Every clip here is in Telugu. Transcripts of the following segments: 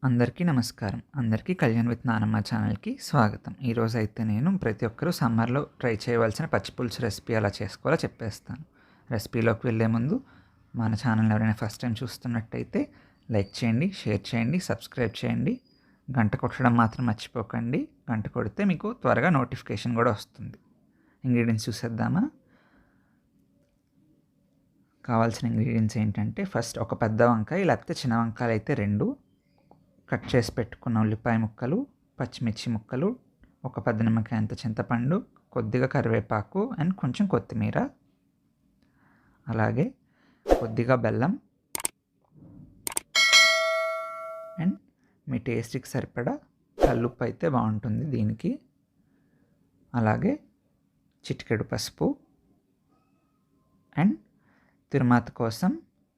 అందరికీ నమస్కారం. అందరికీ కళ్యాణ్ విత్ నానమ్మ ఛానల్‌కి స్వాగతం. ఈరోజైతే నేను ప్రతి ఒక్కరూ సమ్మర్‌లో ట్రై చేయవలసిన పచ్చి పులుసు రెసిపీ ఎలా చేసుకోవాలో చెప్పేస్తాను. రెసిపీలోకి వెళ్ళే ముందు మన ఛానల్‌ని ఎవరైనా ఫస్ట్ టైం చూస్తున్నట్టయితే లైక్ చేయండి, షేర్ చేయండి, సబ్స్క్రైబ్ చేయండి. గంట కొట్టడం మాత్రం మర్చిపోకండి. గంట కొడితే మీకు త్వరగా నోటిఫికేషన్ కూడా వస్తుంది. ఇంగ్రీడియంట్స్ చూసేద్దామా? కావాల్సిన ఇంగ్రీడియంట్స్ ఏంటంటే ఫస్ట్ ఒక పెద్ద వంకాయ లేకపోతే చిన్న వంకాయలు అయితే 2 కట్ చేసి పెట్టుకున్న ఉల్లిపాయ ముక్కలు, పచ్చిమిర్చి ముక్కలు, ఒక పెద్ద నిమ్మకాయ అంత చింతపండు, కొద్దిగా కరివేపాకు అండ్ కొంచెం కొత్తిమీర, అలాగే కొద్దిగా బెల్లం అండ్ మీ టేస్ట్కి సరిపడా కల్లుప్పు అయితే బాగుంటుంది దీనికి, అలాగే చిటికెడు పసుపు అండ్ తిరుమాత కోసం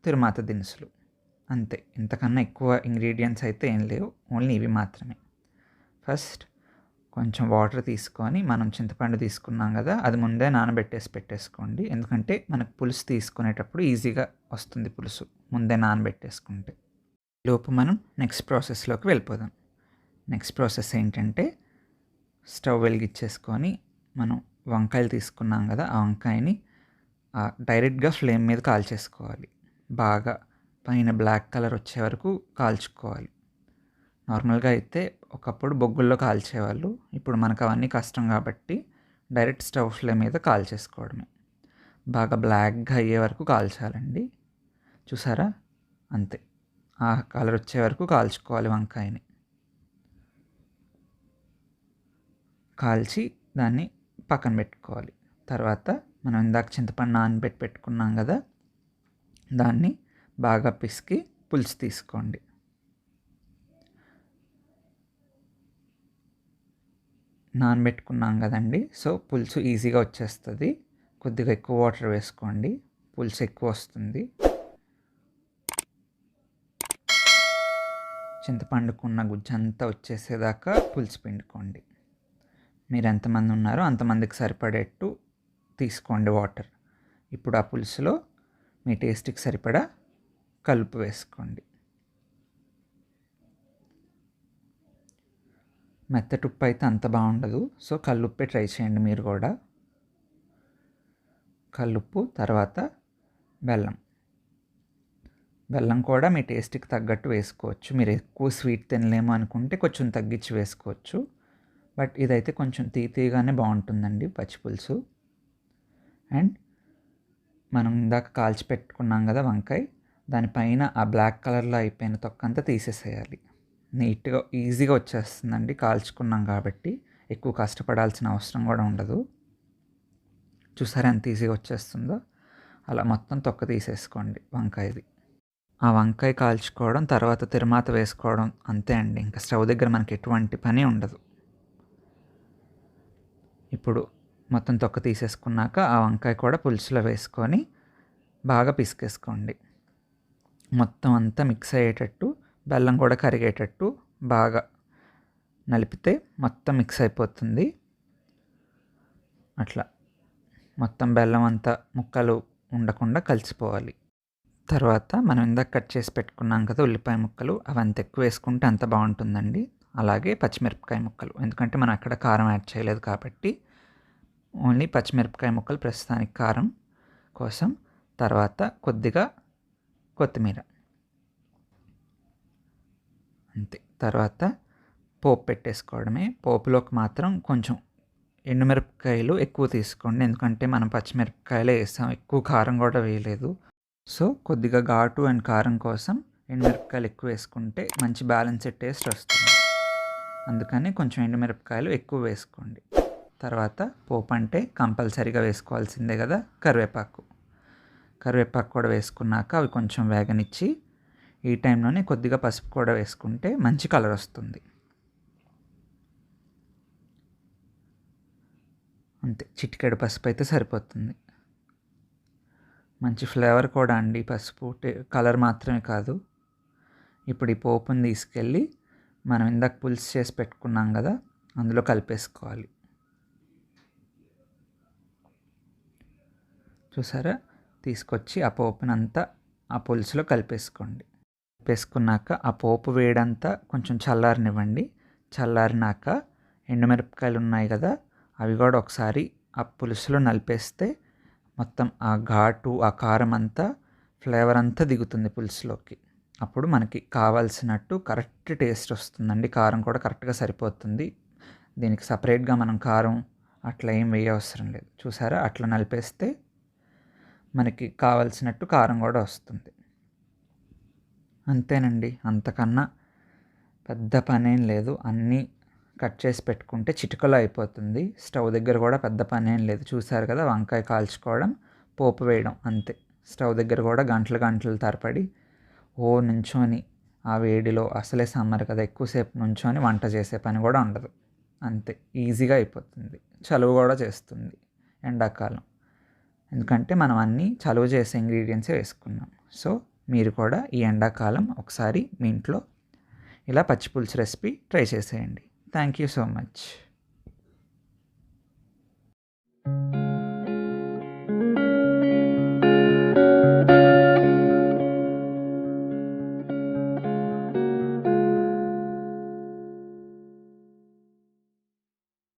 తిరుమాత దినుసులు. అంతే, ఇంతకన్నా ఎక్కువ ఇంగ్రీడియంట్స్ అయితే ఏం లేవు, ఓన్లీ ఇవి మాత్రమే. ఫస్ట్ కొంచెం వాటర్ తీసుకొని, మనం చింతపండు తీసుకున్నాం కదా, అది ముందే నానబెట్టేసి పెట్టేసుకోండి. ఎందుకంటే మనకు పులుసు తీసుకునేటప్పుడు ఈజీగా వస్తుంది పులుసు ముందే నానబెట్టేసుకుంటే. లోపు మనం నెక్స్ట్ ప్రాసెస్లోకి వెళ్ళిపోదాం. నెక్స్ట్ ప్రాసెస్ ఏంటంటే స్టవ్ వెలిగించేసుకొని మనం వంకాయలు తీసుకున్నాం కదా, ఆ వంకాయని డైరెక్ట్గా ఫ్లేమ్ మీద కాల్చేసుకోవాలి. బాగా పైన బ్లాక్ కలర్ వచ్చే వరకు కాల్చుకోవాలి. నార్మల్గా అయితే ఒకప్పుడు బొగ్గుల్లో కాల్చేవాళ్ళు, ఇప్పుడు మనకు అవన్నీ కష్టం కాబట్టి డైరెక్ట్ స్టవ్ ఫ్లేమ్ మీద కాల్చేసుకోవడమే. బాగా బ్లాక్గా అయ్యే వరకు కాల్చాలండి. చూసారా? అంతే, ఆ కలర్ వచ్చే వరకు కాల్చుకోవాలి వంకాయని. కాల్చి దాన్ని పక్కన పెట్టుకోవాలి. తర్వాత మనం ఇందాక చింతపండు నానబెట్టి పెట్టుకున్నాం కదా, దాన్ని బాగా పిసికి పులుసు తీసుకోండి. నానబెట్టుకున్నాం కదండి, సో పులుసు ఈజీగా వచ్చేస్తుంది. కొద్దిగా ఎక్కువ వాటర్ వేసుకోండి, పులుసు ఎక్కువ వస్తుంది. చింతపండుకున్న గుజ్జంతా వచ్చేసేదాకా పులుసు పిండుకోండి. మీరు ఎంతమంది ఉన్నారో అంతమందికి సరిపడేట్టు తీసుకోండి వాటర్. ఇప్పుడు ఆ పులుసులో మీ టేస్ట్కి సరిపడా కలుపు వేసుకోండి. మెత్తటి ఉప్పు అయితే అంత బాగుండదు, సో కల్లుప్పే ట్రై చేయండి మీరు కూడా. కల్లుప్పు, తర్వాత బెల్లం. బెల్లం కూడా మీ టేస్ట్కి తగ్గట్టు వేసుకోవచ్చు. మీరు ఎక్కువ స్వీట్ తినలేము అనుకుంటే కొంచెం తగ్గించి వేసుకోవచ్చు. బట్ ఇదైతే కొంచెం తీగానే బాగుంటుందండి పచ్చి పులుసు. అండ్ మనం ఇందాక కాల్చి పెట్టుకున్నాం కదా వంకాయ, దానిపైన ఆ బ్లాక్ కలర్లో అయిపోయిన తొక్కంతా తీసేసేయాలి. నీట్గా ఈజీగా వచ్చేస్తుందండి, కాల్చుకున్నాం కాబట్టి ఎక్కువ కష్టపడాల్సిన అవసరం కూడా ఉండదు. చూసారా ఎంత ఈజీగా వచ్చేస్తుందో? అలా మొత్తం తొక్క తీసేసుకోండి వంకాయది. ఆ వంకాయ కాల్చుకోవడం, తర్వాత తిరుమాత వేసుకోవడం, అంతే అండి. ఇంకా స్టవ్ దగ్గర మనకి ఎటువంటి పని ఉండదు. ఇప్పుడు మొత్తం తొక్క తీసేసుకున్నాక ఆ వంకాయ కూడా పులుసులో వేసుకొని బాగా పిసికేసుకోండి. మొత్తం అంతా మిక్స్ అయ్యేటట్టు, బెల్లం కూడా కరిగేటట్టు బాగా నలిపితే మొత్తం మిక్స్ అయిపోతుంది. అట్లా మొత్తం బెల్లం అంతా ముక్కలు ఉండకుండా కలిసిపోవాలి. తర్వాత మనం ఇందాక కట్ చేసి పెట్టుకున్నాం కదా ఉల్లిపాయ ముక్కలు, అవి అంత ఎక్కువ వేసుకుంటే అంత బాగుంటుందండి. అలాగే పచ్చిమిరపకాయ ముక్కలు, ఎందుకంటే మనం అక్కడ కారం యాడ్ చేయలేదు కాబట్టి ఓన్లీ పచ్చిమిరపకాయ ముక్కలు ప్రస్తుతానికి కారం కోసం. తర్వాత కొద్దిగా కొత్తిమీర, అంతే. తర్వాత పోపు పెట్టేసుకోవడమే. పోపులోకి మాత్రం కొంచెం ఎండుమిరపకాయలు ఎక్కువ తీసుకోండి, ఎందుకంటే మనం పచ్చిమిరపకాయలే వేస్తాం, ఎక్కువ కారం కూడా వేయలేదు. సో కొద్దిగా ఘాటు అండ్ కారం కోసం ఎండుమిరపకాయలు ఎక్కువ వేసుకుంటే మంచి బ్యాలెన్స్డ్ టేస్ట్ వస్తుంది. అందుకని కొంచెం ఎండుమిరపకాయలు ఎక్కువ వేసుకోండి. తర్వాత పోపు అంటే కంపల్సరీగా వేసుకోవాల్సిందే కదా, కరివేపాకు. కరివేపాకు కూడా వేసుకున్నాక అవి కొంచెం వేగనిచ్చి ఈ టైంలోనే కొద్దిగా పసుపు కూడా వేసుకుంటే మంచి కలర్ వస్తుంది. అంతే, చిటికెడు పసుపు అయితే సరిపోతుంది. మంచి ఫ్లేవర్ కూడా అండి పసుపు, కలర్ మాత్రమే కాదు. ఇప్పుడు ఈ పోపుని తీసుకెళ్ళి మనం ఇందాక పులుసు చేసి పెట్టుకున్నాం కదా, అందులో కలిపేసుకోవాలి. చూసారా? తీసుకొచ్చి ఆ పోపునంతా ఆ పులుసులో కలిపేసుకోండి. వేసుకున్నాక ఆ పోపు వేడంతా కొంచెం చల్లారనివ్వండి. చల్లారినాక ఎండుమిరపకాయలు ఉన్నాయి కదా, అవి కూడా ఒకసారి ఆ పులుసులో నలిపేస్తే మొత్తం ఆ ఘాటు, ఆ కారం అంతా, ఫ్లేవర్ అంతా దిగుతుంది పులుసులోకి. అప్పుడు మనకి కావాల్సినట్టు కరెక్ట్ టేస్ట్ వస్తుందండి. కారం కూడా కరెక్ట్గా సరిపోతుంది. దీనికి సపరేట్గా మనం కారం అట్లా ఏం వేయవసరం లేదు. చూసారా, అట్లా నలిపేస్తే మనకి కావాల్సినట్టు కారం కూడా వస్తుంది. అంతేనండి, అంతకన్నా పెద్ద పనేం లేదు. అన్నీ కట్ చేసి పెట్టుకుంటే చిటికలో అయిపోతుంది. స్టవ్ దగ్గర కూడా పెద్ద పనేం లేదు. చూసారు కదా, వంకాయ కాల్చుకోవడం, పోపు వేయడం, అంతే. స్టవ్ దగ్గర కూడా గంటలు గంటలు తరబడి నుంచొని ఆ వేడిలో, అసలే సమ్మర్ కదా, ఎక్కువసేపు నుంచొని వంట చేసే పని కూడా ఉండదు. అంతే, ఈజీగా అయిపోతుంది. చలువ కూడా చేస్తుంది ఎండాకాలం. ఎందుకంటే మనం అన్నీ చలువ చేసే ఇంగ్రీడియంట్సే వేసుకున్నాం. సో మీరు కూడా ఈ ఎండాకాలం ఒకసారి మీ ఇంట్లో ఇలా పచ్చి పులుసు రెసిపీ ట్రై చేసేయండి. Thank you so much.